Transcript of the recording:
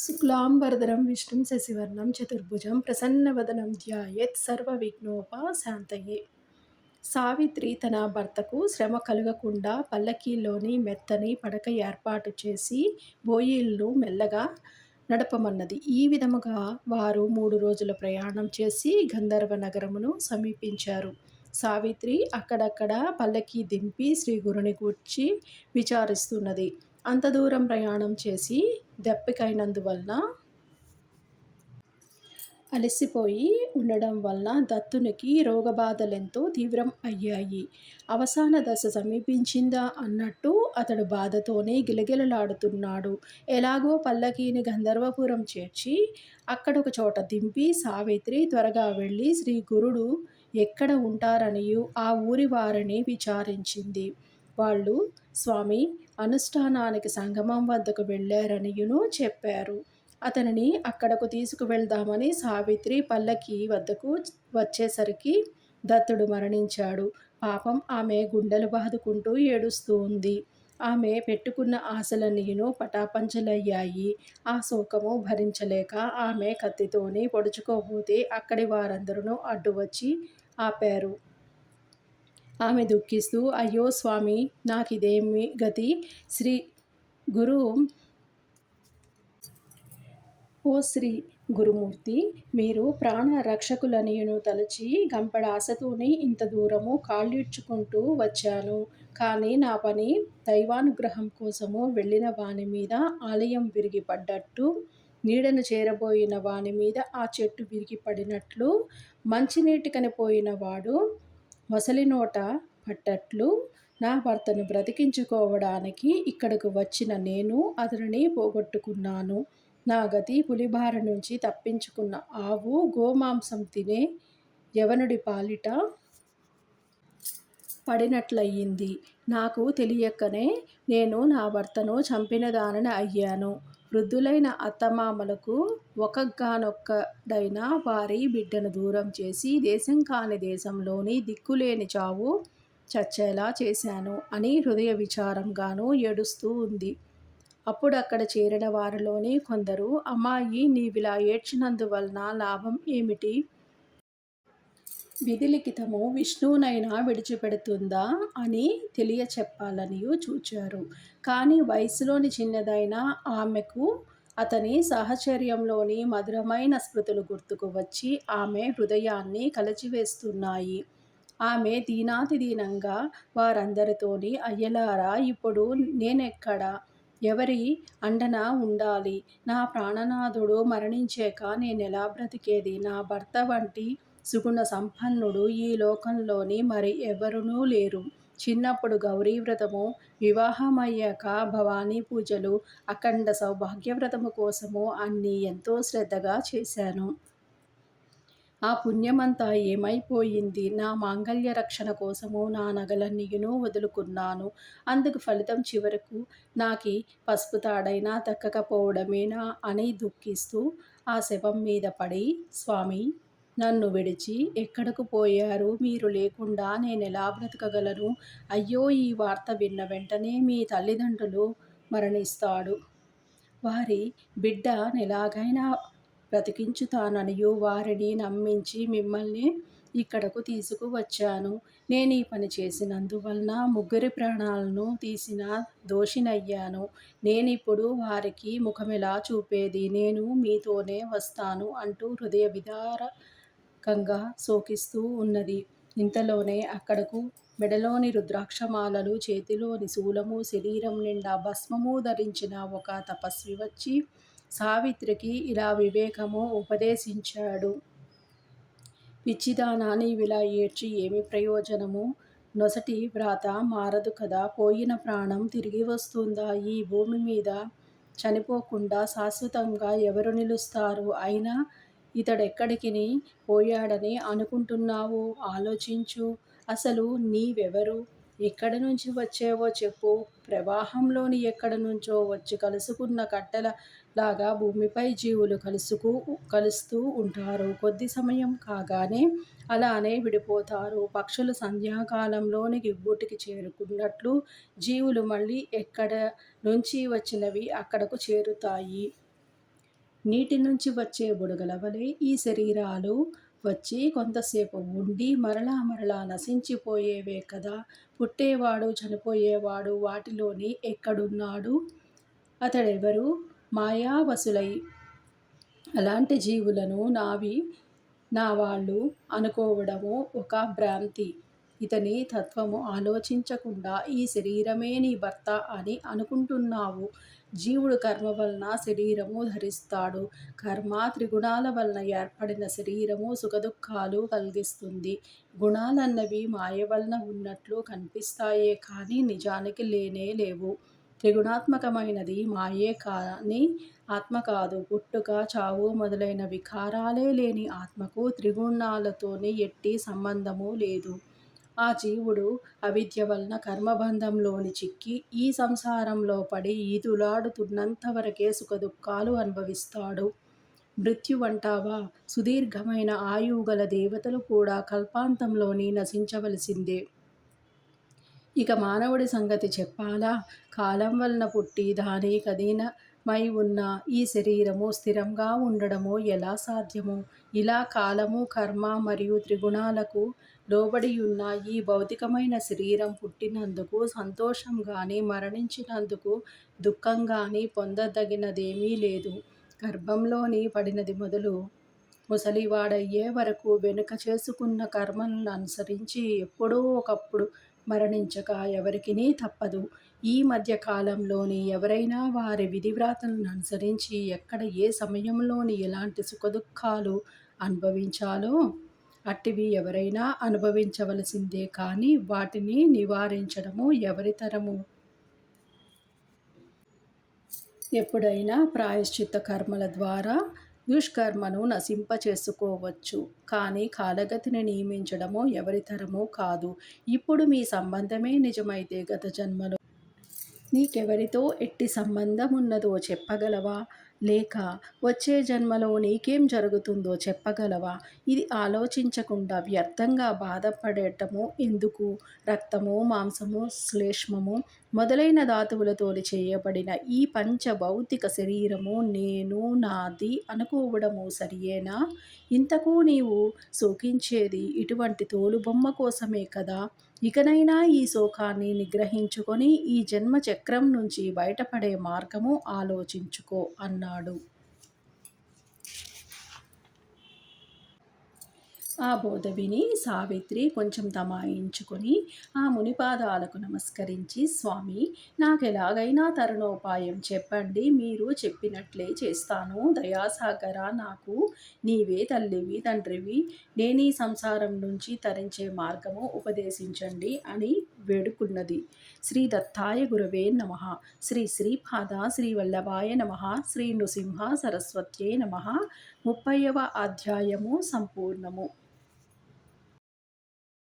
శుక్లాంబరధరం విష్ణుం శశివర్ణం చతుర్భుజం ప్రసన్నవదనం ధ్యాయేత్ సర్వవిఘ్నోపశాంతయే. సావిత్రి తన భర్తకు శ్రమ కలుగకుండా పల్లకీలోని మెత్తని పడక ఏర్పాటు చేసి బోయీలను మెల్లగా నడపమన్నది. ఈ విధముగా వారు 3 రోజుల ప్రయాణం చేసి గంధర్వ నగరమును సమీపించారు. సావిత్రి అక్కడక్కడ పల్లకీ దింపి శ్రీగురుని గూర్చి విచారిస్తున్నది. అంత దూరం ప్రయాణం చేసి దప్పికైనందువలన అలసిపోయి ఉండడం వలన దత్తునికి రోగబాధలెంతో తీవ్రం అయ్యాయి. అవసాన దశ సమీపించిందా అన్నట్టు అతడు బాధతోనే గిలగిలలాడుతున్నాడు. ఎలాగో పల్లకీని గంధర్వపురం చేర్చి అక్కడొక చోట దింపి సావిత్రి త్వరగా వెళ్ళి శ్రీ గురుడు ఎక్కడ ఉంటారనియూ ఆ ఊరి వారిని విచారించింది. వాళ్ళు స్వామి అనుష్ఠానానికి సంగమం వద్దకు వెళ్ళారనియును చెప్పారు. అతనిని అక్కడకు తీసుకువెళ్దామని సావిత్రి పల్లకీ వద్దకు వచ్చేసరికి దత్తుడు మరణించాడు. పాపం ఆమె గుండెలు బాదుకుంటూ ఏడుస్తూ ఉంది. ఆమె పెట్టుకున్న ఆశలన్నీయును పటాపంచలయ్యాయి. ఆ శోకము భరించలేక ఆమె కత్తితోని పొడుచుకోబోతే అక్కడి వారందరూ అడ్డు వచ్చి ఆపారు. ఆమె దుఃఖిస్తూ అయ్యో స్వామి, నాకిదేమి గతి? శ్రీ గురు ఓ శ్రీ గురుమూర్తి, మీరు ప్రాణ రక్షకులనియును తలచి గంపెడాశతోని ఇంత దూరము కాళ్ళీడ్చుకుంటూ వచ్చాను. కానీ నా పని దైవానుగ్రహం కోసము వెళ్ళిన వాని మీద ఆలయం విరిగి పడ్డట్టు, నీడను చేరబోయిన వాని మీద ఆ చెట్టు విరిగి పడినట్లు, మంచినీటికని పోయిన వాడు మొసలినోట పడ్డట్లు, నా భర్తను బ్రతికించుకోవడానికి ఇక్కడకు వచ్చిన నేను అతనిని పోగొట్టుకున్నాను. నా గతి పులిబారి నుంచి తప్పించుకున్న ఆవు గోమాంసం తినే యవనుడి పాలిట పడినట్లయింది. నాకు తెలియకనే నేను నా భర్తను చంపినదానని అయ్యాను. వృద్ధులైన అత్తమామలకు ఒక్కగానొక్కడైన వారి బిడ్డను దూరం చేసి దేశం కాని దేశంలోని దిక్కులేని చావు చచ్చేలా చేశాను అని హృదయ విచారంగానూ ఏడుస్తూ ఉంది. అప్పుడక్కడ చేరిన వారిలోని కొందరు అమ్మాయి, నీవిలా ఏడ్చినందువలన లాభం ఏమిటి? విధిలిఖితము విష్ణువునైనా విడిచిపెడుతుందా అని తెలియచెప్పాలనియూ చూచారు. కానీ వయస్సులోని చిన్నదైన ఆమెకు అతని సాహచర్యంలోని మధురమైన స్మృతులు గుర్తుకు వచ్చి ఆమె హృదయాన్ని కలచివేస్తున్నాయి. ఆమె దీనాతిదీనంగా వారందరితోని అయ్యలారా, ఇప్పుడు నేనెక్కడ? ఎవరి అండన ఉండాలి? నా ప్రాణనాథుడు మరణించాక నేనెలా బ్రతికేది? నా భర్త వంటి సుగుణ సంపన్నుడు ఈ లోకంలోని మరి ఎవరునూ లేరు. చిన్నప్పుడు గౌరీవ్రతము, వివాహమయ్యాక భవానీ పూజలు, అఖండ సౌభాగ్యవ్రతము కోసము అన్నీ ఎంతో శ్రద్ధగా చేశాను. ఆ పుణ్యమంతా ఏమైపోయింది? నా మాంగల్య రక్షణ కోసము నా నగలన్నీయును వదులుకున్నాను. అందుకు ఫలితం చివరకు నాకీ పసుపు తాడైనా దక్కకపోవడమేనా అని దుఃఖిస్తూ ఆ శవం మీద పడి, స్వామి, నన్ను విడిచి ఎక్కడకు పోయారు? మీరు లేకుండా నేనెలా బ్రతకగలను? అయ్యో, ఈ వార్త విన్న వెంటనే మీ తల్లిదండ్రులు మరణిస్తాడు. వారి బిడ్డ నెలాగైనా బ్రతికించుతాననియూ వారిని నమ్మించి మిమ్మల్ని ఇక్కడకు తీసుకువచ్చాను. నేనీ పని చేసినందువలన 3 ప్రాణాలను తీసిన దోషినయ్యాను. నేనిప్పుడు వారికి ముఖమెలా చూపేది? నేను మీతోనే వస్తాను అంటూ హృదయ విదారకంగా శోకిస్తూ ఉన్నది. ఇంతలోనే అక్కడకు మెడలోని రుద్రాక్షమాలలు, చేతిలోని శూలము, శరీరం నిండా భస్మము ధరించిన ఒక తపస్వి వచ్చి సావిత్రికి ఇలా వివేకము ఉపదేశించాడు. పిచ్చిదానా, నీవిలా ఏడ్చి ఏమి ప్రయోజనము? నొసటి వ్రాత మారదు కదా? పోయిన ప్రాణం తిరిగి వస్తుందా? ఈ భూమి మీద చనిపోకుండా శాశ్వతంగా ఎవరు నిలుస్తారు? అయినా ఇతడెక్కడికిని పోయాడని అనుకుంటున్నావు? ఆలోచించు. అసలు నీవెవరు? ఎక్కడి నుంచి వచ్చావో చెప్పు. ప్రవాహంలోని ఎక్కడి నుంచో వచ్చి కలుసుకున్న కట్టెలలాగా భూమిపై జీవులు కలుస్తూ ఉంటారు. కొద్ది సమయం కాగానే అలానే విడిపోతారు. పక్షులు సంధ్యాకాలంలోని గూటికి చేరుకున్నట్లు జీవులు మళ్ళీ ఎక్కడ నుంచి వచ్చినవి అక్కడకు చేరుతాయి. నీటి నుంచి వచ్చే బుడగల వలె ఈ శరీరాలు వచ్చి కొంతసేపు ఉండి మరలా మరలా నశించిపోయేవే కదా. పుట్టేవాడు చనిపోయేవాడు వాటిలోని ఎక్కడున్నాడు? అతడెవరు? మాయావశులై అలాంటి జీవులను నా వాళ్ళు అనుకోవడము ఒక భ్రాంతి. ఇతని తత్వము ఆలోచించకుండా ఈ శరీరమే నీ భర్త అని అనుకుంటున్నావు. జీవుడు కర్మ వలన శరీరము ధరిస్తాడు. కర్మ త్రిగుణాల వలన ఏర్పడిన శరీరము సుఖదుఖాలు కలిగిస్తుంది. గుణాలన్నవి మాయ వలన ఉన్నట్లు కనిపిస్తాయే కానీ నిజానికి లేనే లేవు. త్రిగుణాత్మకమైనది మాయే కానీ ఆత్మ కాదు. పుట్టుక, చావు మొదలైన వికారాలే లేని ఆత్మకు త్రిగుణాలతోని ఎట్టి సంబంధమూ లేదు. ఆ జీవుడు అవిద్య వలన కర్మబంధంలోని చిక్కి ఈ సంసారంలో పడి ఈదులాడుతున్నంత వరకే సుఖదుఖాలు అనుభవిస్తాడు. మృత్యువంటావా? సుదీర్ఘమైన ఆయువు గల దేవతలు కూడా కల్పాంతంలోని నశించవలసిందే. ఇక మానవుడి సంగతి చెప్పాలా? కాలం వలన పుట్టి దానికధీనమై ఉన్న ఈ శరీరము స్థిరంగా ఉండడము ఎలా సాధ్యము? ఇలా కాలము, కర్మ మరియు త్రిగుణాలకు లోబడియున్న ఈ భౌతికమైన శరీరం పుట్టినందుకు సంతోషం గాని, మరణించినందుకు దుఃఖం గాని పొందదగినదేమీ లేదు. గర్భంలోని పడినది మొదలు ముసలివాడయ్యే వరకు వెనుక చేసుకున్న కర్మలను అనుసరించి ఎప్పుడో ఒకప్పుడు మరణించక ఎవరికినీ తప్పదు. ఈ మధ్య కాలంలోని ఎవరైనా వారి విధివ్రాతలను అనుసరించి ఎక్కడ ఏ సమయంలోని ఎలాంటి సుఖదుఖాలు అనుభవించాలో అట్టివి ఎవరైనా అనుభవించవలసిందే కానీ వాటిని నివారించడము ఎవరి తరము? ఎప్పుడైనా ప్రాయశ్చిత్త కర్మల ద్వారా దుష్కర్మను నశింపచేసుకోవచ్చు. కానీ కాలగతిని నియమించడము ఎవరి తరమూ కాదు. ఇప్పుడు మీ సంబంధమే నిజమైతే గత జన్మలో నీకెవరితో ఎట్టి సంబంధమున్నదో చెప్పగలవా? లేక వచ్చే జన్మలో నీకేం జరుగుతుందో చెప్పగలవా? ఇది ఆలోచించకుండా వ్యర్థంగా బాధపడటము ఎందుకు? రక్తము, మాంసము, శ్లేష్మము మొదలైన ధాతువులతోని చేయబడిన ఈ పంచభౌతిక శరీరము నేను, నాది అనుకోవడము సరియేనా? ఇంతకు నీవు శోకించేది ఇటువంటి తోలుబొమ్మ కోసమే కదా. ఇకనైనా ఈ శోకాన్ని నిగ్రహించుకొని ఈ జన్మ చక్రం నుంచి బయటపడే మార్గము ఆలోచించుకో అన్నాడు. ఆ బోధ విని సావిత్రి కొంచెం తమాయించుకొని ఆ మునిపాదాలకు నమస్కరించి, స్వామి, నాకెలాగైనా తరుణోపాయం చెప్పండి. మీరు చెప్పినట్లే చేస్తాను. దయాసాగర, నాకు నీవే తల్లివి, తండ్రివి. నేనీ సంసారం నుంచి తరించే మార్గము ఉపదేశించండి అని వేడుకున్నది. శ్రీ దత్తాయ గురవే నమః. శ్రీ శ్రీపాద శ్రీవల్లభాయ నమః. శ్రీ నృసింహ సరస్వత్యై నమః. 30వ అధ్యాయము సంపూర్ణము.